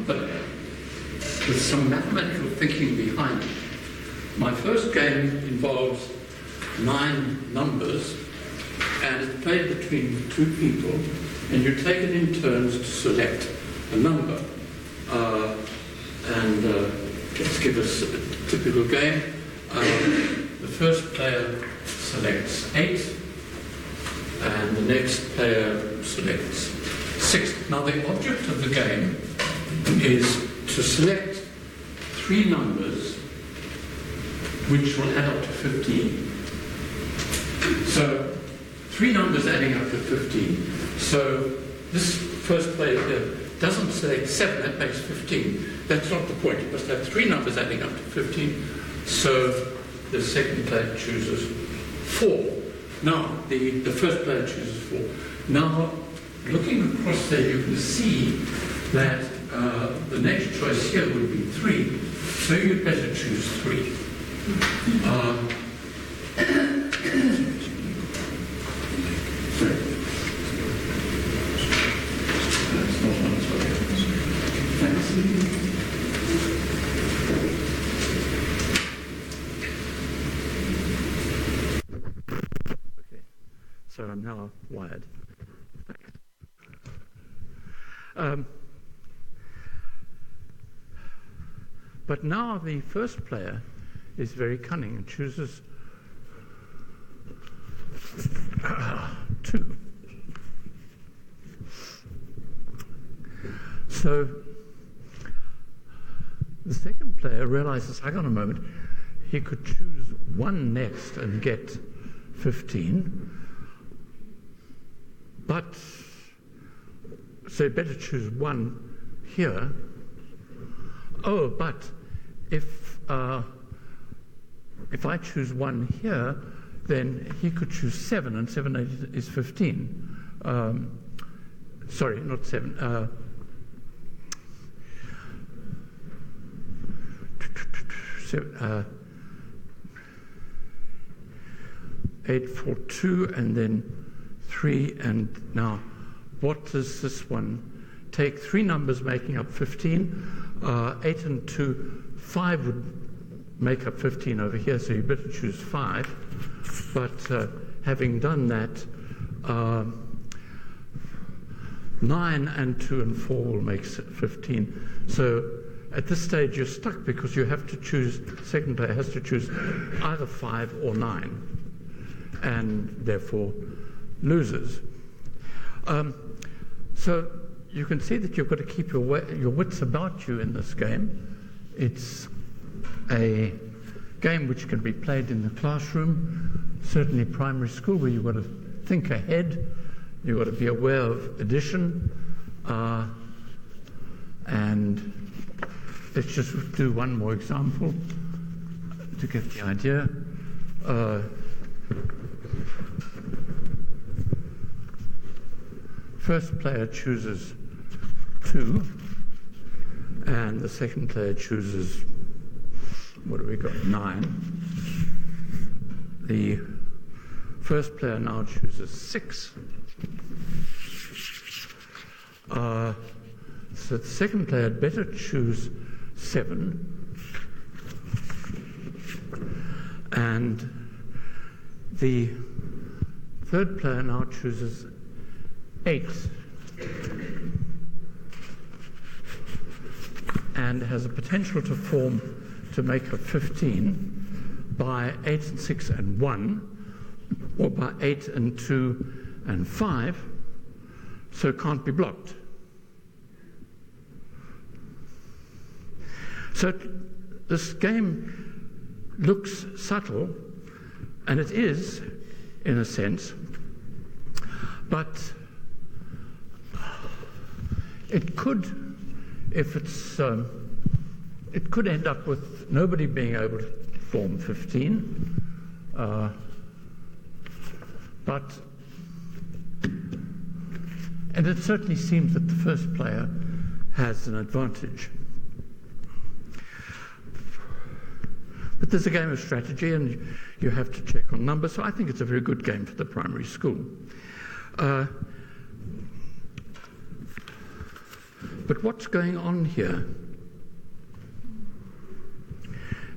but with some mathematical thinking behind it. My first game involves 9 numbers, and it's played between 2 people, and you take it in turns to select a number. Let's give us a typical game. The first player selects 8, and the next player selects 6. Now, the object of the game is to select 3 numbers which will add up to 15. So, 3 numbers adding up to 15. So, this first player here doesn't select 7, that makes 15. That's not the point. You must have 3 numbers adding up to 15. So, the second player chooses 4. Now, the first player chooses 4. Now, looking across there, you can see that the next choice here would be 3. So you'd better choose 3. So I'm now wired. But now the first player is very cunning and chooses 2. So the second player realizes, hang on a moment, he could choose 1 next and get 15. But, so you better choose 1 here. Oh, but if I choose 1 here, then he could choose 7, and 7 is 15. Sorry, not 7. 8, 4, 2, and then 3, and now what does this one take? 3 numbers making up 15, 8 and 2, 5 would make up 15 over here, so you better choose 5. But having done that, 9 and 2 and 4 will make 15. So at this stage you're stuck because you have to choose, the second player has to choose either 5 or 9, and therefore loses. So you can see that you've got to keep your wits about you in this game. It's a game which can be played in the classroom, certainly primary school, where you've got to think ahead, you've got to be aware of addition, and let's just do one more example to get the idea. First player chooses 2, and the second player chooses, what do we got, 9. The first player now chooses 6. So the second player had better choose 7. And the third player now chooses 8 and has a potential to make a 15 by 8 and 6 and 1, or by 8 and 2 and 5, so it can't be blocked. So this game looks subtle, and it is, in a sense, but it could, if it's, it could end up with nobody being able to form 15, and it certainly seems that the first player has an advantage. But there's a game of strategy, and you have to check on numbers, so I think it's a very good game for the primary school. But But what's going on here?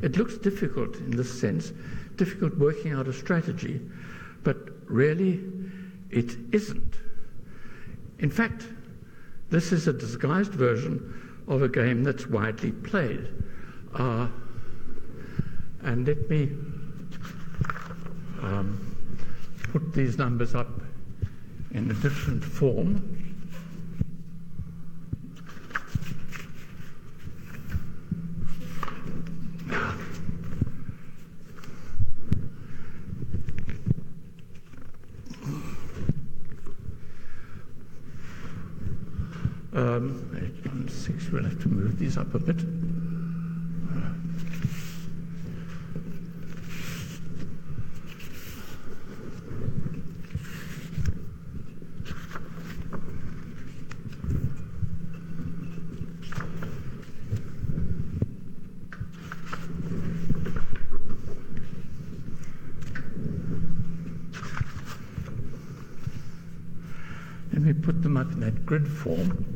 It looks difficult in this sense, difficult working out a strategy, but really it isn't. In fact, this is a disguised version of a game that's widely played. And let me put these numbers up in a different form. Six, we'll have to move these up a bit. Let me put them up in that grid form.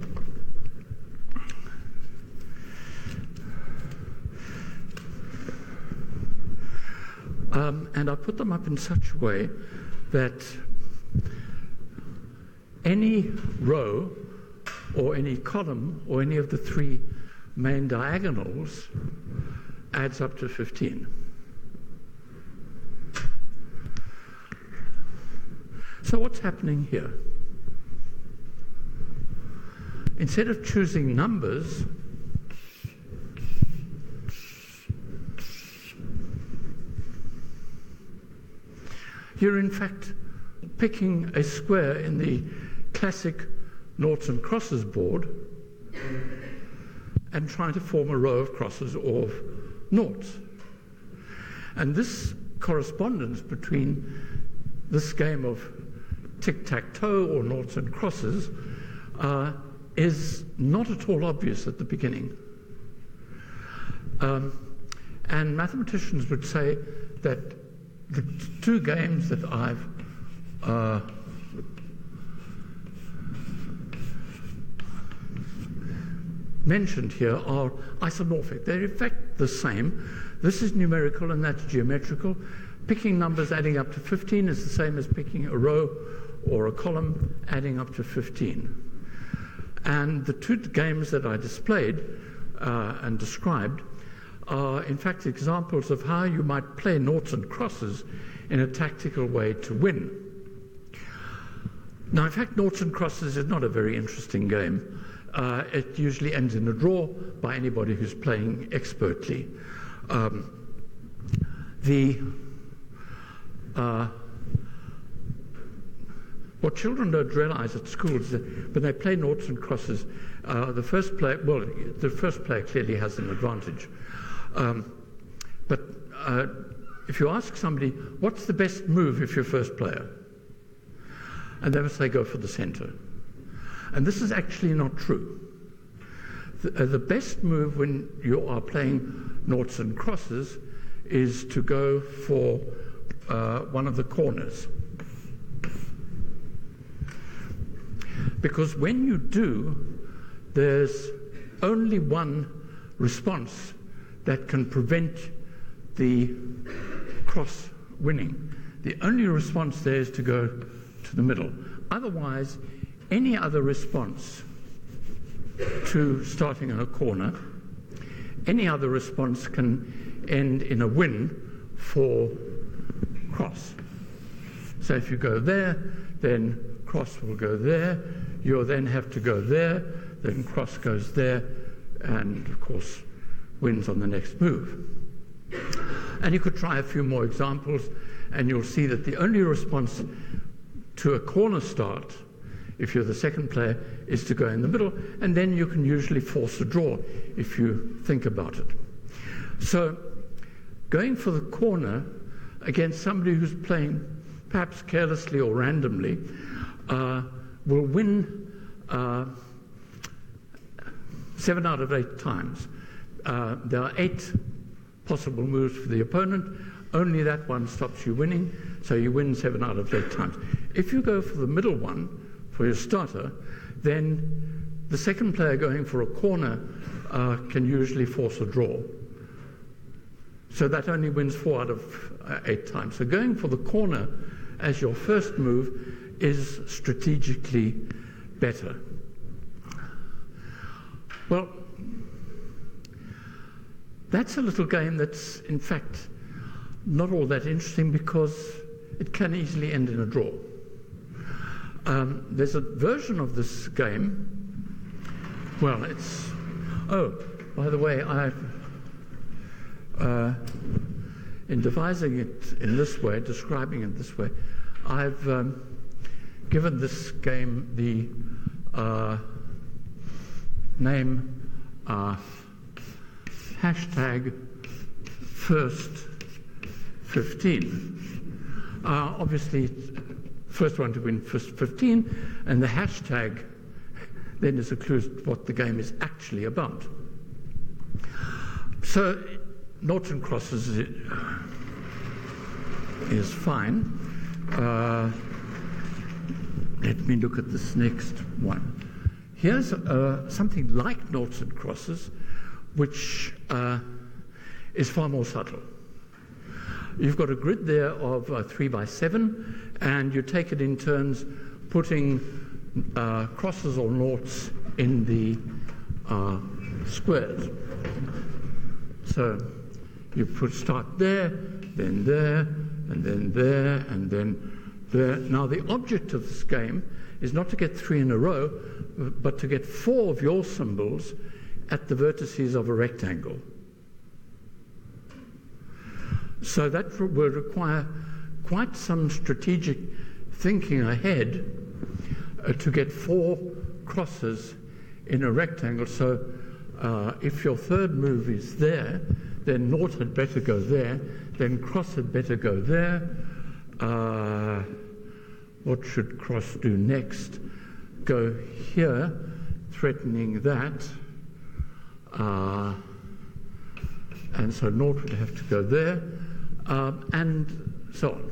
And I put them up in such a way that any row or any column or any of the three main diagonals adds up to 15. So what's happening here? Instead of choosing numbers, you're in fact picking a square in the classic noughts and crosses board and trying to form a row of crosses or of noughts. And this correspondence between this game of tic-tac-toe or noughts and crosses is not at all obvious at the beginning. And mathematicians would say that the two games that I've mentioned here are isomorphic. They're in fact the same. This is numerical and that's geometrical. Picking numbers adding up to 15 is the same as picking a row or a column adding up to 15. And the two games that I displayed and described are in fact examples of how you might play noughts and crosses in a tactical way to win. Now, in fact, noughts and crosses is not a very interesting game. It usually ends in a draw by anybody who's playing expertly. What children don't realize at school is that when they play noughts and crosses, the first player clearly has an advantage. But if you ask somebody, what's the best move if you're first player? And they will say, go for the center. And this is actually not true. The best move when you are playing noughts and crosses is to go for one of the corners. Because when you do, there's only one response that can prevent the cross winning. The only response there is to go to the middle. Otherwise, any other response to starting in a corner, any other response can end in a win for cross. So if you go there, then cross will go there. You'll then have to go there, then cross goes there, and of course wins on the next move. And you could try a few more examples, and you'll see that the only response to a corner start, if you're the second player, is to go in the middle, and then you can usually force a draw if you think about it. So going for the corner against somebody who's playing perhaps carelessly or randomly will win 7 out of 8 times. There are 8 possible moves for the opponent. Only that one stops you winning, so you win 7 out of 8 times. If you go for the middle one, for your starter, then the second player going for a corner can usually force a draw. So that only wins 4 out of 8 times. So going for the corner as your first move is strategically better. Well, that's a little game that's, in fact, not all that interesting because it can easily end in a draw. There's a version of this game. Well, it's... Oh, by the way, in devising it in this way, describing it this way, I've given this game the name hashtag first 15. Obviously, first one to win first 15, and the hashtag then is a clue to what the game is actually about. So, noughts and crosses is fine. Let me look at this next one. Here's something like noughts and crosses, which is far more subtle. You've got a grid there of 3 by 7, and you take it in turns, putting crosses or noughts in the squares. So you start there, then there, and then there, and then there. Now the object of this game is not to get 3 in a row, but to get 4 of your symbols at the vertices of a rectangle. So that will require quite some strategic thinking ahead to get 4 crosses in a rectangle. So if your third move is there, then nought had better go there, then cross had better go there. What should cross do next? Go here, threatening that. And so nought would have to go there, and so on.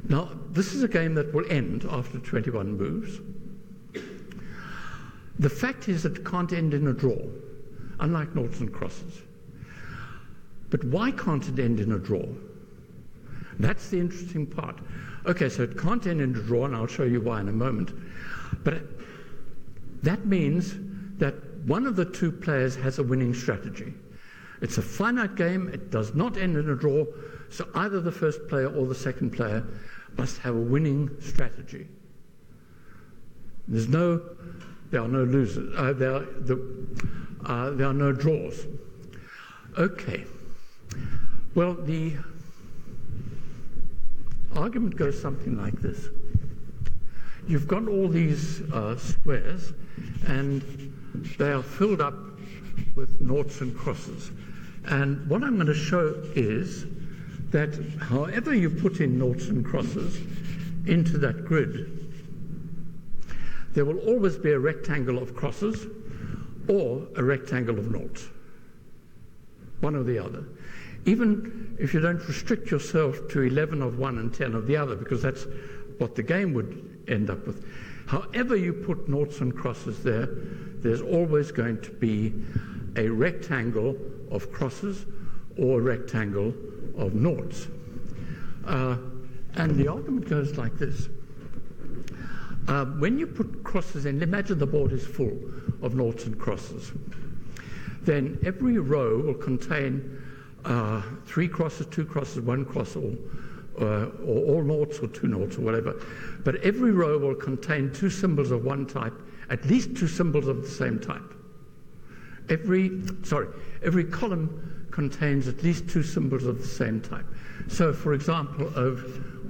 Now, this is a game that will end after 21 moves. The fact is that it can't end in a draw, unlike noughts and crosses. But why can't it end in a draw? That's the interesting part. Okay, so it can't end in a draw, and I'll show you why in a moment. But that means that one of the 2 players has a winning strategy. It's a finite game, it does not end in a draw, so either the first player or the second player must have a winning strategy. There are no losers, there are no draws. Okay, well, the argument goes something like this. You've got all these squares, and they are filled up with noughts and crosses. And what I'm going to show is that however you put in noughts and crosses into that grid, there will always be a rectangle of crosses or a rectangle of noughts, one or the other. Even if you don't restrict yourself to 11 of one and 10 of the other, because that's what the game would end up with. However you put noughts and crosses there, there's always going to be a rectangle of crosses or a rectangle of noughts. And the argument goes like this. When you put crosses in, imagine the board is full of noughts and crosses. Then every row will contain 3 crosses, 2 crosses, 1 cross, or all noughts or 2 noughts or whatever. But every row will contain 2 symbols of one type, at least 2 symbols of the same type. Every column contains at least 2 symbols of the same type. So, for example,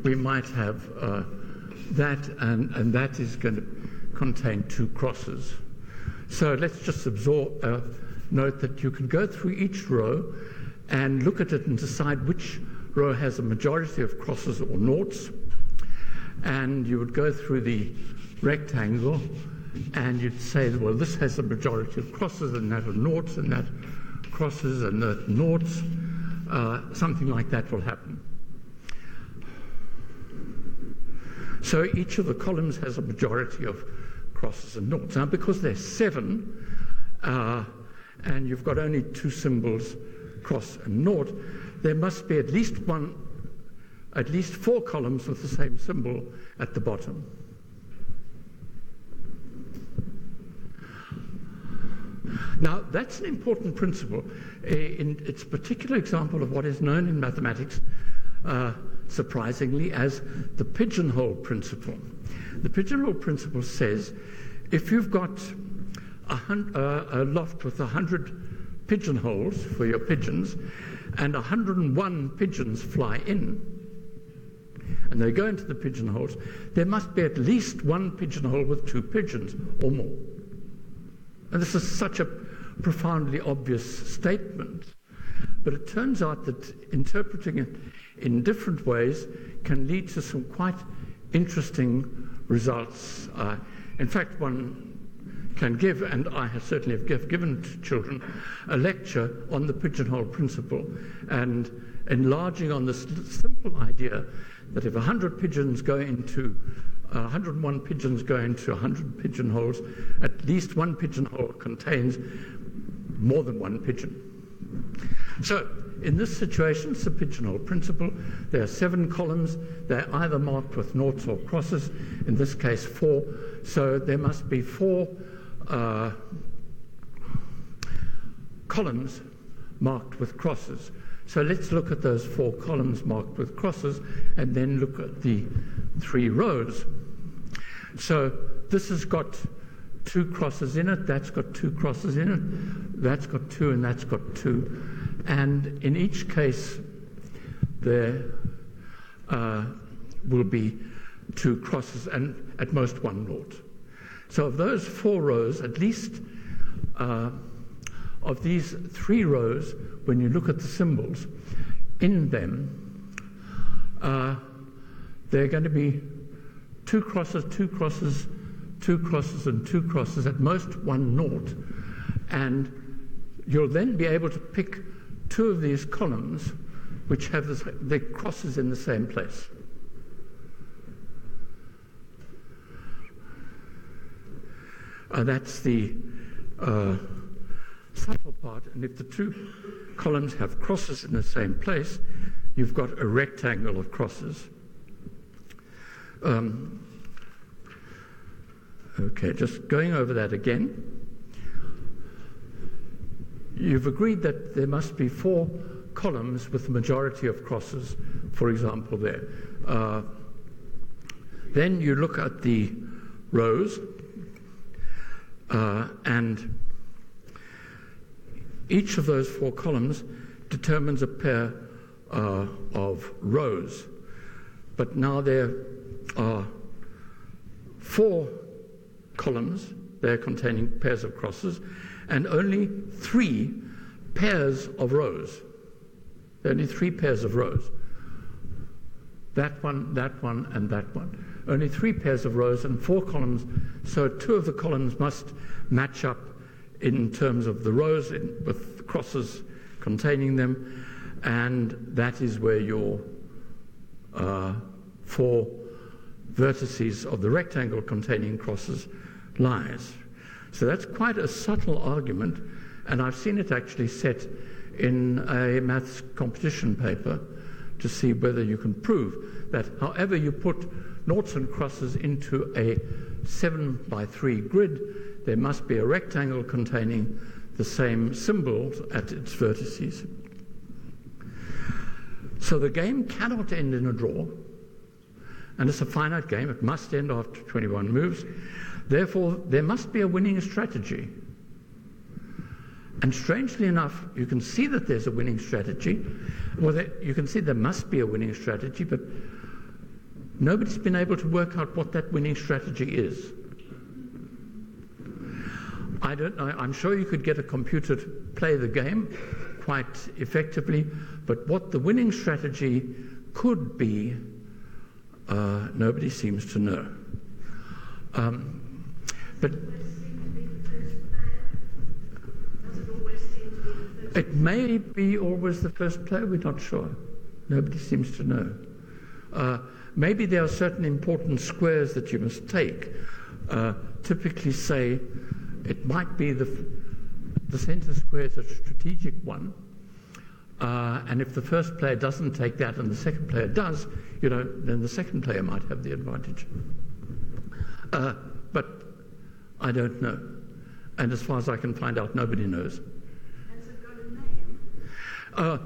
we might have that, and that is going to contain 2 crosses. So let's just note that you can go through each row and look at it and decide which row has a majority of crosses or noughts, and you would go through the rectangle and you'd say, well, this has a majority of crosses and that of noughts, and that crosses and that noughts. Something like that will happen. So each of the columns has a majority of crosses and noughts. Now, because there's 7, and you've got only 2 symbols, cross and nought, there must be at least 4 columns with the same symbol at the bottom. Now, that's an important principle. It's a particular example of what is known in mathematics, surprisingly, as the Pigeonhole Principle. The Pigeonhole Principle says if you've got a loft with 100 pigeonholes for your pigeons, and 101 pigeons fly in, and they go into the pigeonholes, there must be at least 1 pigeonhole with 2 pigeons or more. And this is such a profoundly obvious statement, but it turns out that interpreting it in different ways can lead to some quite interesting results. In fact, one can give, and I certainly have given to children, a lecture on the Pigeonhole Principle, and enlarging on this simple idea that if 100 pigeons go into 101 pigeons go into 100 pigeonholes, at least 1 pigeonhole contains more than 1 pigeon. So, in this situation, it's the Pigeonhole Principle. There are 7 columns. They're either marked with noughts or crosses, in this case 4. So there must be 4 columns marked with crosses. So let's look at those 4 columns marked with crosses and then look at the 3 rows. So this has got 2 crosses in it, that's got 2 crosses in it, that's got 2 and that's got 2. And in each case there will be 2 crosses and at most 1 nought. So of those 4 rows, at least of these 3 rows, when you look at the symbols, in them, there are going to be 2 crosses, 2 crosses, 2 crosses, and 2 crosses, at most 1 nought. And you'll then be able to pick 2 of these columns which have the crosses in the same place. That's the subtle part, and if the 2 columns have crosses in the same place, you've got a rectangle of crosses. Okay, just going over that again. You've agreed that there must be 4 columns with the majority of crosses, for example, there. Then you look at the rows, and each of those 4 columns determines a pair of rows. But now there are 4 columns, they're containing pairs of crosses, and only 3 pairs of rows. There are only 3 pairs of rows. That one, and that one. Only 3 pairs of rows and 4 columns, so 2 of the columns must match up in terms of the rows with the crosses containing them, and that is where your 4 vertices of the rectangle containing crosses lies. So that's quite a subtle argument, and I've seen it actually set in a maths competition paper to see whether you can prove that however you put noughts and crosses into a 7x3 grid, there must be a rectangle containing the same symbols at its vertices. So the game cannot end in a draw, and it's a finite game. It must end after 21 moves. Therefore, there must be a winning strategy. And strangely enough, you can see that there's a winning strategy. Well, you can see there must be a winning strategy, but nobody's been able to work out what that winning strategy is. I don't know. I'm sure you could get a computer to play the game quite effectively, but what the winning strategy could be, nobody seems to know. But it may be always the first player, we're not sure. Nobody seems to know. Maybe there are certain important squares that you must take typically say it might be the center square is a strategic one, and if the first player doesn't take that and the second player does, then the second player might have the advantage. But I don't know. And as far as I can find out, nobody knows. Has it got a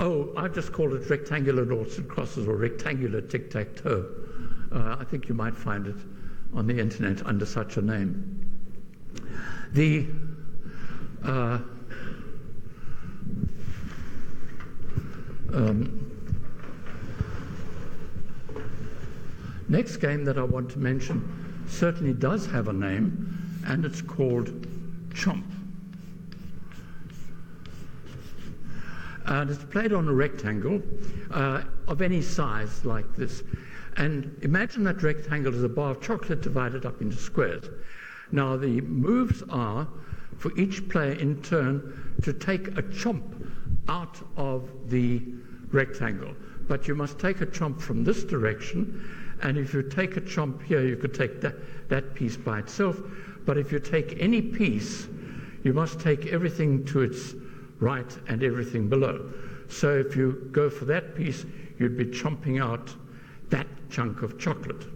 name? I've just called it rectangular noughts and crosses or rectangular tic-tac-toe. I think you might find it on the internet under such a name. The next game that I want to mention certainly does have a name, and it's called Chomp. And it's played on a rectangle of any size like this. And imagine that rectangle is a bar of chocolate divided up into squares. Now the moves are for each player in turn to take a chomp out of the rectangle. But you must take a chomp from this direction, and if you take a chomp here, you could take that piece by itself. But if you take any piece, you must take everything to its right and everything below. So if you go for that piece, you'd be chomping out that chunk of chocolate.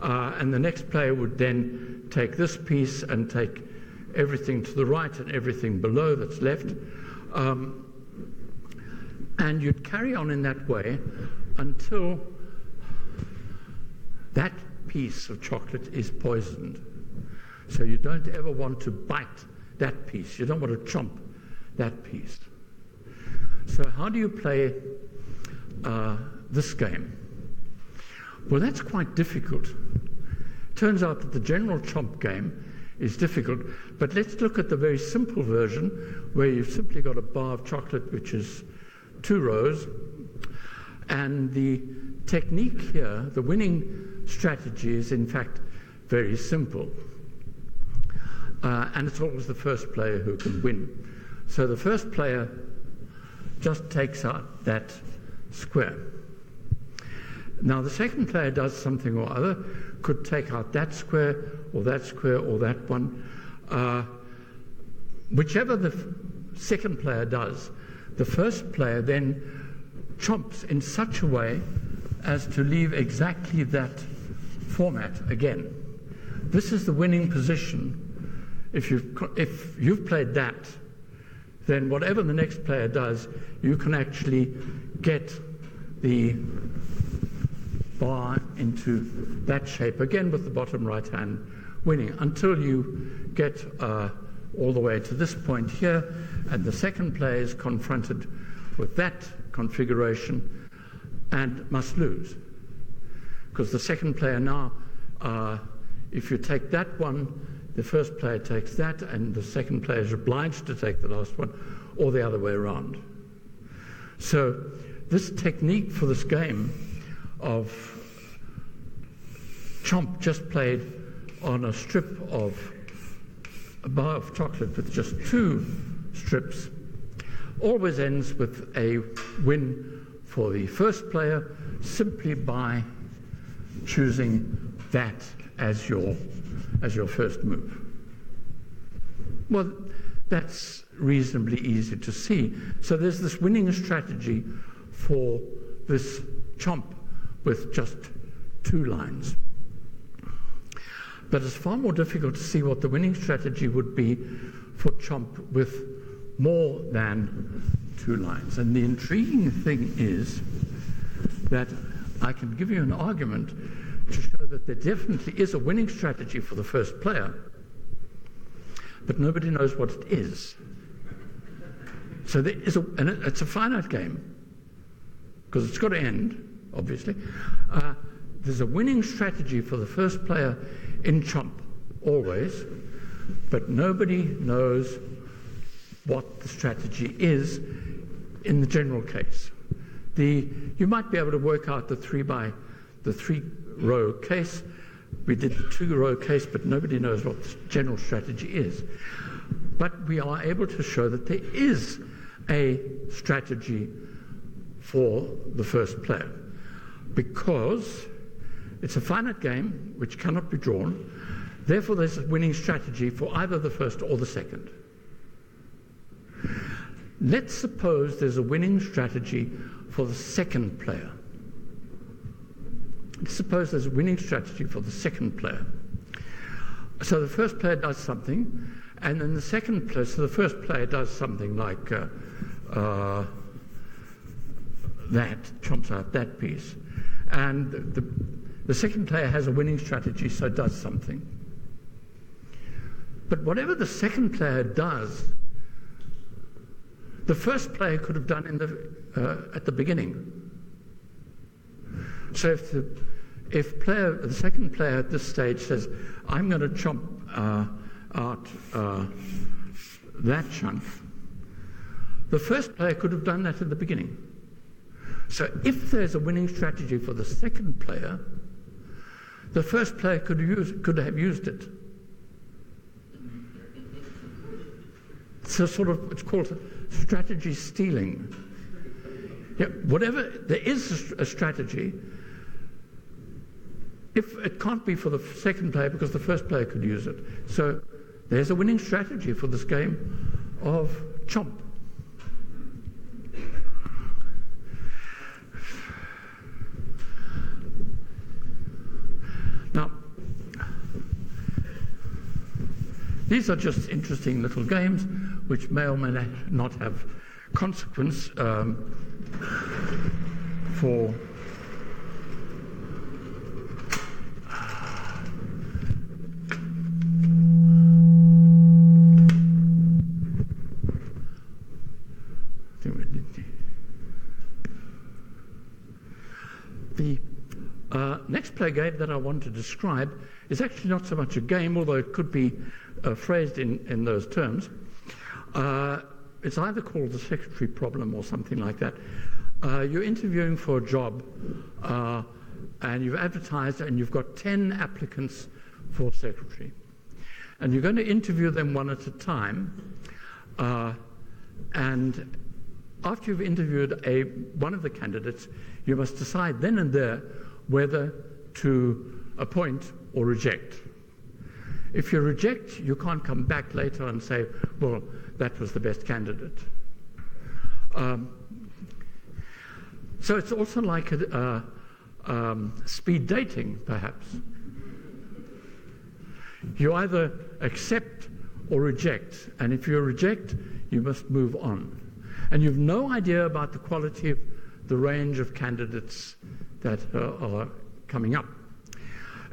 And the next player would then take this piece and take everything to the right and everything below that's left. And you'd carry on in that way until that piece of chocolate is poisoned. So you don't ever want to bite that piece. You don't want to chomp that piece. So how do you play this game? Well, that's quite difficult. Turns out that the general chomp game is difficult, but let's look at the very simple version where you've simply got a bar of chocolate which is 2 rows, and the technique here, the winning strategy, is in fact very simple. And it's always the first player who can win. So the first player just takes out that square. Now the second player does something or other, could take out that square or that one. Whichever the second player does, the first player then chomps in such a way as to leave exactly that format again. This is the winning position. If you've played that, then whatever the next player does, you can actually get the bar into that shape again with the bottom right hand winning until you get all the way to this point here, and the second player is confronted with that configuration and must lose. Because the second player now, if you take that one, the first player takes that, and the second player is obliged to take the last one, or the other way around. So this technique for this game of chomp, just played on a strip of a bar of chocolate with just 2 strips, always ends with a win for the first player simply by choosing that as your first move. Well, that's reasonably easy to see. So there's this winning strategy for this chomp with just 2 lines. But it's far more difficult to see what the winning strategy would be for chomp with more than 2 lines. And the intriguing thing is that I can give you an argument to show that there definitely is a winning strategy for the first player, but nobody knows what it is. So there is and it's a finite game, because it's got to end, obviously. There's a winning strategy for the first player in chomp, always, but nobody knows what the strategy is in the general case. You might be able to work out the 3-row case. We did the 2-row case, but nobody knows what the general strategy is. But we are able to show that there is a strategy for the first player, because it's a finite game which cannot be drawn, Therefore, there's a winning strategy for either the first or the second. Let's suppose there's a winning strategy for the second player. Let's suppose there's a winning strategy for the second player. So the first player does something, and then the second player, so the first player does something like that, chomps out that piece. And the second player has a winning strategy, so does something. But whatever the second player does, the first player could have done at the beginning. So if the second player at this stage says, I'm going to chomp out that chunk, the first player could have done that at the beginning. So if there's a winning strategy for the second player, the first player could have used it. So it's called strategy stealing. Yeah, whatever there is a strategy, if it can't be for the second player because the first player could use it. So there's a winning strategy for this game of chomp. Now, these are just interesting little games which may or may not have consequence for the next play game that I want to describe is actually not so much a game, although it could be phrased in those terms. It's either called the secretary problem or something like that. You're interviewing for a job and you've advertised and you've got 10 applicants for secretary. And you're going to interview them one at a time. And after you've interviewed one of the candidates, you must decide then and there whether to appoint or reject. If you reject, you can't come back later and say, well, that was the best candidate. So it's also like speed dating, perhaps. You either accept or reject, and if you reject, you must move on. And you've no idea about the quality of the range of candidates that are coming up.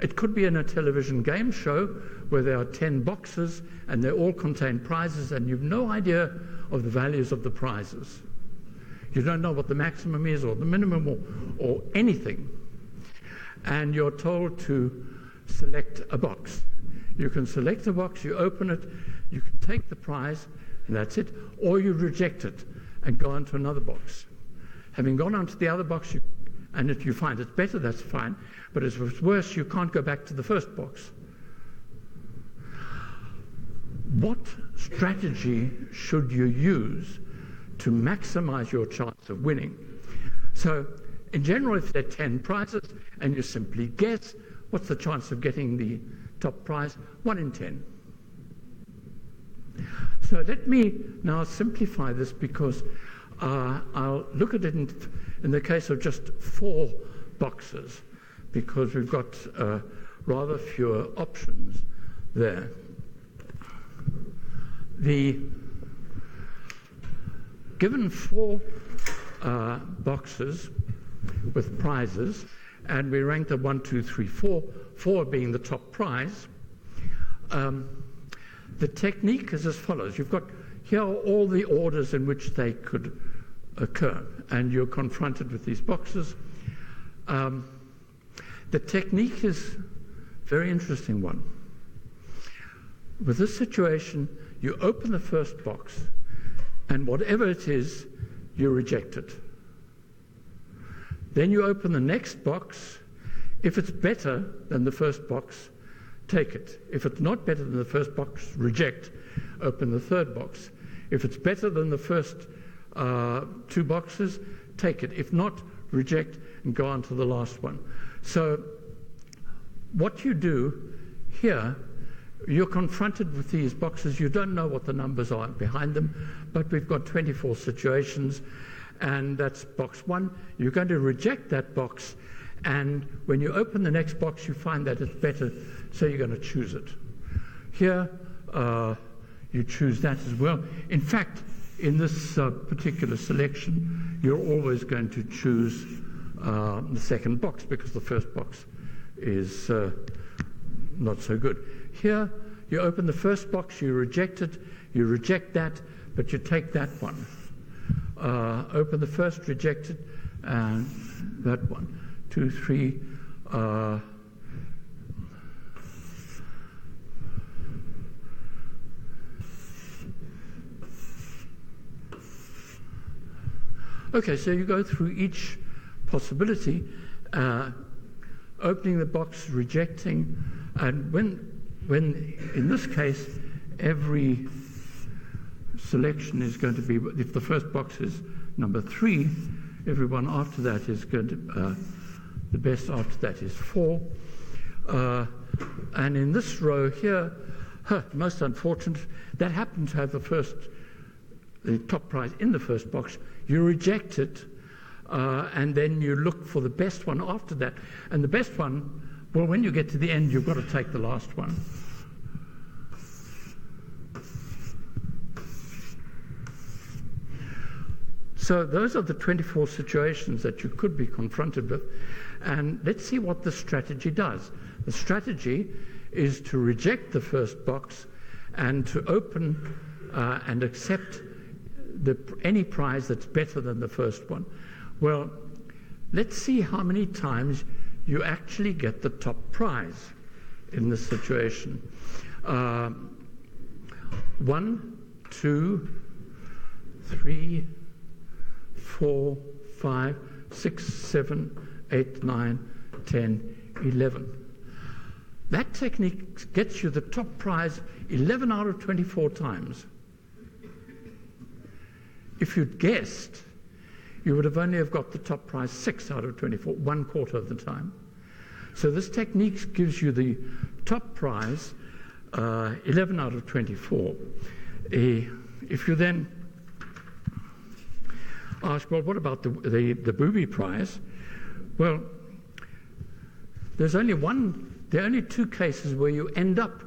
It could be in a television game show where there are 10 boxes and they all contain prizes and you've no idea of the values of the prizes. You don't know what the maximum is or the minimum or anything. And you're told to select a box. You can select a box, you open it, you can take the prize, and that's it, or you reject it and go on to another box. Having gone on to the other box, and if you find it's better, that's fine, but if it's worse, you can't go back to the first box. What strategy should you use to maximize your chance of winning? So, in general, if there are 10 prizes and you simply guess, what's the chance of getting the top prize? 1 in 10. So let me now simplify this because I'll look at it in the case of just 4 boxes because we've got rather fewer options there. The given 4 boxes with prizes, and we rank them 1, 2, 3, 4, 4 being the top prize. The technique is as follows. You've got here are all the orders in which they could occur, and you're confronted with these boxes. The technique is a very interesting one. With this situation, you open the first box, and whatever it is, you reject it. Then you open the next box. If it's better than the first box, take it. If it's not better than the first box, reject. Open the third box. If it's better than the first 2 boxes, take it. If not, reject and go on to the last one. So what you do here you're confronted with these boxes. You don't know what the numbers are behind them, but we've got 24 situations, and that's box 1. You're going to reject that box, and when you open the next box, you find that it's better, so you're going to choose it. Here, you choose that as well. In fact, in this particular selection, you're always going to choose the second box, because the first box is not so good. Here, you open the first box, you reject it, you reject that, but you take that one. Open the first, reject it, and that one. 2, 3. Okay, so you go through each possibility, opening the box, rejecting, and when in this case every selection is going to be, if the first box is number 3, everyone after that is going to, the best after that is 4. And in this row here, most unfortunate, that happened to have the top prize in the first box. You reject it, and then you look for the best one after that. And the best one, well, when you get to the end, you've got to take the last one. So those are the 24 situations that you could be confronted with. And let's see what the strategy does. The strategy is to reject the first box and to open and accept any prize that's better than the first one. Well, let's see how many times you actually get the top prize in this situation. 1, 2, 3, 4, 5, 6, 7, 8, 9, 10, 11. That technique gets you the top prize 11 out of 24 times. If you'd guessed, you would have only have got the top prize 6 out of 24, 1/4 of the time. So this technique gives you the top prize 11 out of 24. If you then ask, well, what about the booby prize? Well, there are only 2 cases where you end up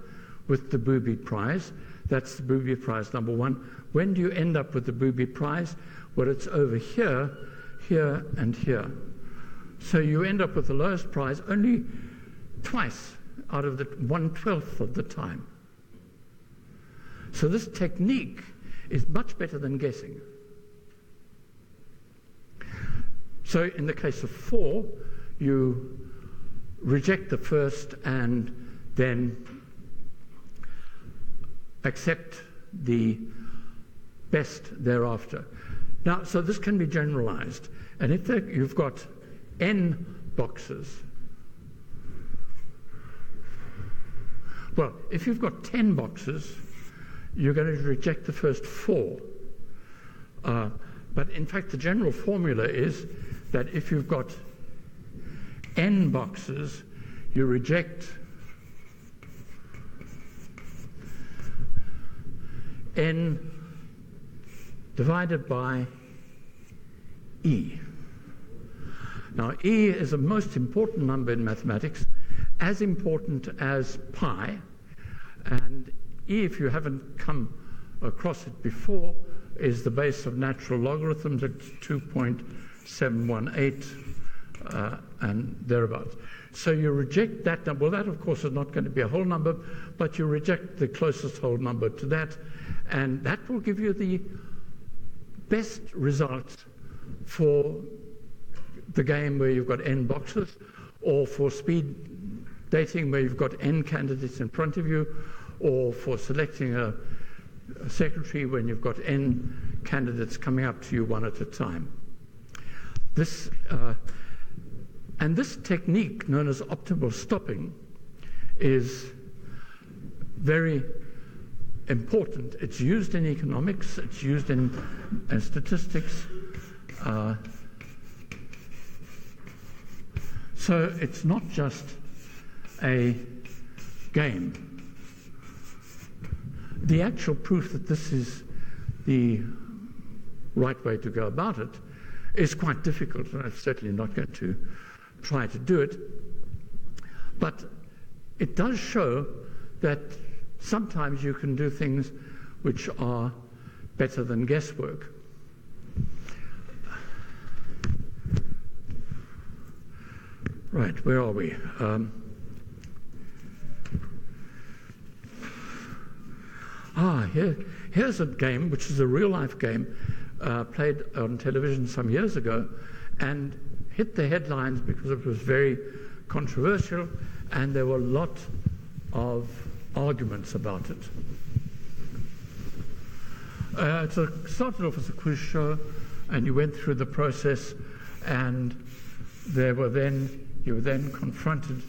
with the booby prize. That's the booby prize number 1. When do you end up with the booby prize? Well, it's over here, here, and here. So you end up with the lowest prize only twice out of the 1/12 of the time. So this technique is much better than guessing. So in the case of 4, you reject the first and then accept the best thereafter. Now, so this can be generalized. And if you've got n boxes, well, if you've got 10 boxes, you're going to reject the first 4. But in fact, the general formula is that if you've got n boxes, you reject n divided by e. Now, e is the most important number in mathematics, as important as pi. And e, if you haven't come across it before, is the base of natural logarithms at 2.718 and thereabouts. So you reject that number. Well, that, of course, is not going to be a whole number, but you reject the closest whole number to that, and that will give you the best result for the game where you've got n boxes, or for speed dating where you've got n candidates in front of you, or for selecting a secretary when you've got n candidates coming up to you one at a time. This technique, known as optimal stopping, is very important. It's used in economics, it's used in statistics. So it's not just a game. the actual proof that this is the right way to go about it is quite difficult, and I'm certainly not going to try to do it. But it does show that sometimes you can do things which are better than guesswork. Right, where are we? Here's a game which is a real-life game played on television some years ago and hit the headlines because it was very controversial and there were a lot of arguments about it. It started off as a quiz show, and you went through the process, and you were then confronted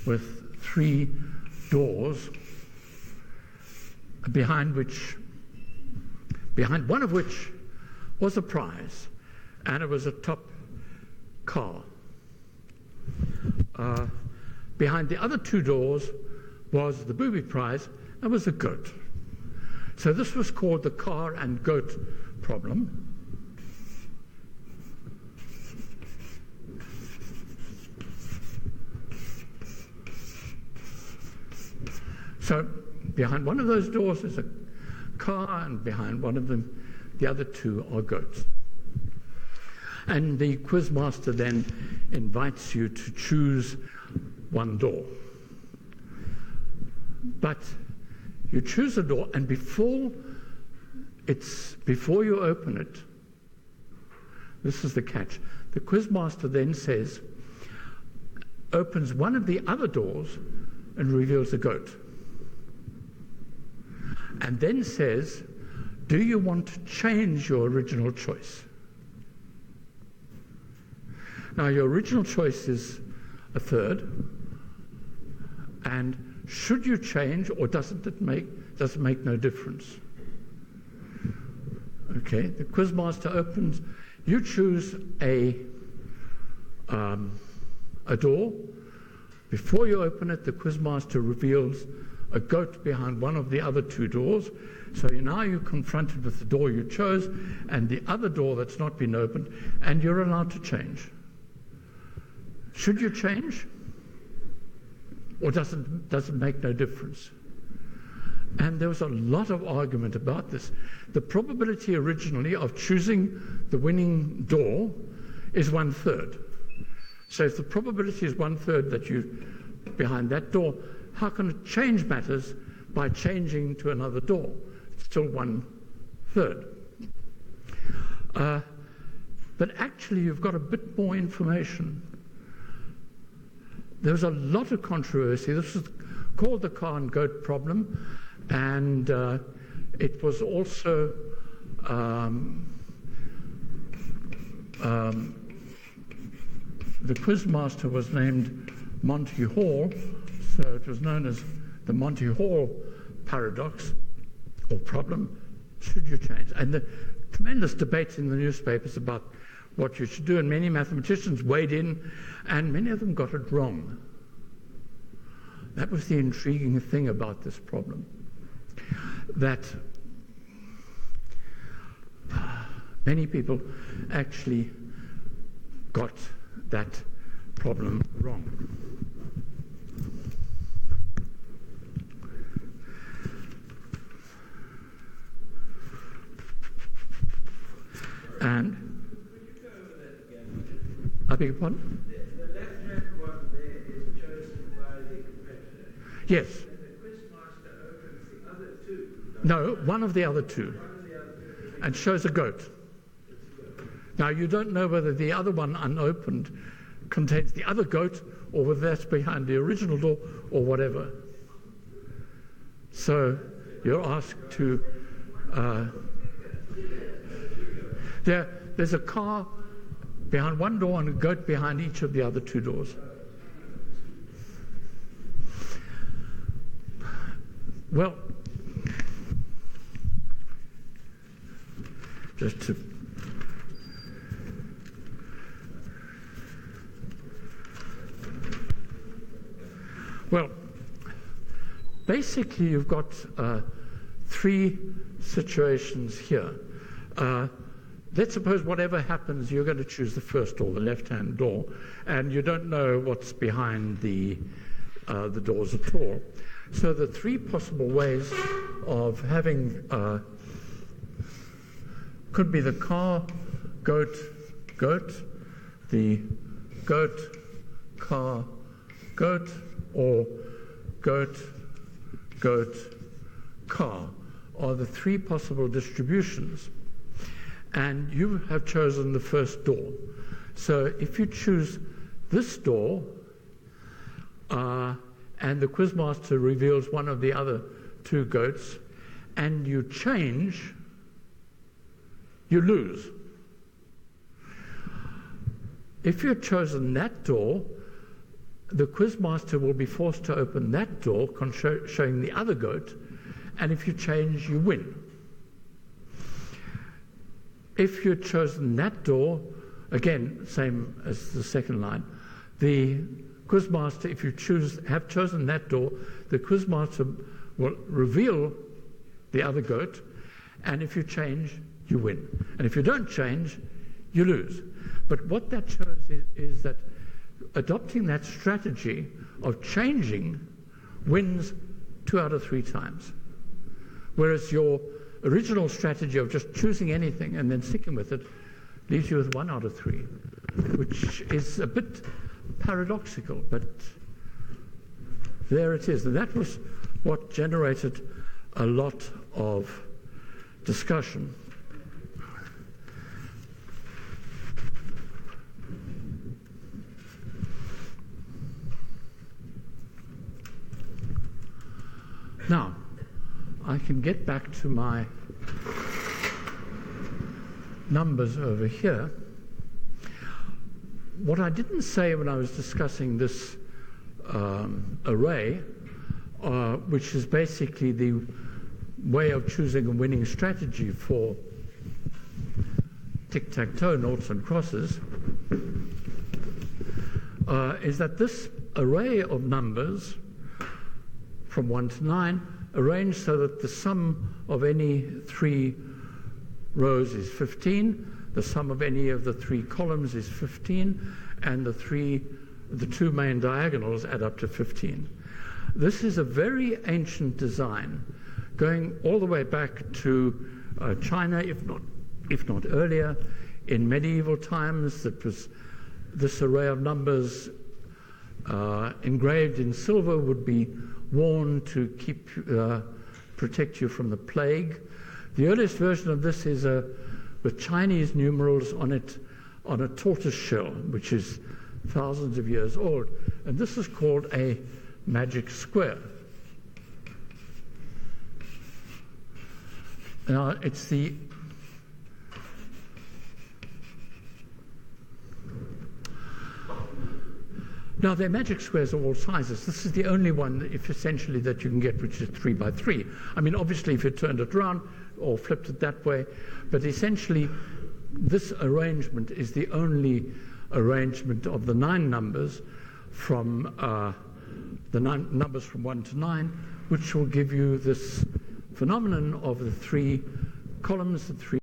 with 3 doors, behind one of which was a prize, and it was a top car. Behind the other 2 doors was the booby prize, and was a goat. So this was called the car and goat problem. So behind one of those doors is a car, and behind one of them, the other 2 are goats. And the quizmaster then invites you to choose one door. But you choose a door, and before you open it, this is the catch, the quizmaster then opens one of the other doors and reveals a goat. And then says, do you want to change your original choice? Now, your original choice is a third, and should you change, or does it make no difference? Okay, the quizmaster opens. You choose a door. Before you open it, the quizmaster reveals a goat behind one of the other 2 doors. So now you're confronted with the door you chose and the other door that's not been opened, and you're allowed to change. Should you change? Or does it make no difference? And there was a lot of argument about this. The probability originally of choosing the winning door is 1/3. So if the probability is 1/3 that you behind that door, how can it change matters by changing to another door? It's still 1/3. But actually you've got a bit more information. There was a lot of controversy. This was called the car and goat problem, and it was also the quizmaster was named Monty Hall, so it was known as the Monty Hall paradox or problem. Should you change? And the tremendous debate in the newspapers about what you should do, and many mathematicians weighed in, and many of them got it wrong. That was the intriguing thing about this problem, that many people actually got that problem wrong. And I beg your pardon? The left-hand one there is chosen by the competitor. Yes. And the quizmaster opens the other 2. No, one of the other 2. One of the other 2. And shows a goat. Now, you don't know whether the other one unopened contains the other goat or whether that's behind the original door or whatever. So you're asked to... There's a car behind one door and a goat behind each of the other 2 doors. Well, just to... Well, basically you've got three situations here. Let's suppose whatever happens, you're going to choose the first door, the left-hand door, and you don't know what's behind the doors at all. So the three possible ways of having could be the car, goat, goat, the goat, car, goat, or goat, goat, car are the three possible distributions. And you have chosen the first door. So if you choose this door, and the quizmaster reveals one of the other two goats, and you change, you lose. If you've chosen that door, the quizmaster will be forced to open that door, showing the other goat, and if you change, you win. If you've chosen that door, again, same as the second line, the quizmaster, if you have chosen that door, the quizmaster will reveal the other goat, and if you change, you win. And if you don't change, you lose. But what that shows is that adopting that strategy of changing wins 2 out of 3 times. Whereas your original strategy of just choosing anything and then sticking with it leaves you with 1 out of 3, which is a bit paradoxical, but there it is. And that was what generated a lot of discussion. Now, I can get back to my numbers over here. What I didn't say when I was discussing this array, which is basically the way of choosing a winning strategy for tic-tac-toe, noughts and crosses, is that this array of numbers from 1 to 9 arranged so that the sum of any 3 rows is 15, the sum of any of the 3 columns is 15, and the 2 main diagonals add up to 15. This is a very ancient design, going all the way back to China, if not earlier. In medieval times, it was this array of numbers engraved in silver would be worn to protect you from the plague. The earliest version of this is with Chinese numerals on it, on a tortoise shell, which is thousands of years old. And this is called a magic square. Now, it's the Now, they're magic squares of all sizes. This is the only one, if essentially, that you can get, which is 3 by 3. I mean, obviously, if you turned it around or flipped it that way, but essentially, this arrangement is the only arrangement of the 9 numbers from numbers from 1 to 9, which will give you this phenomenon of the 3 columns, the 3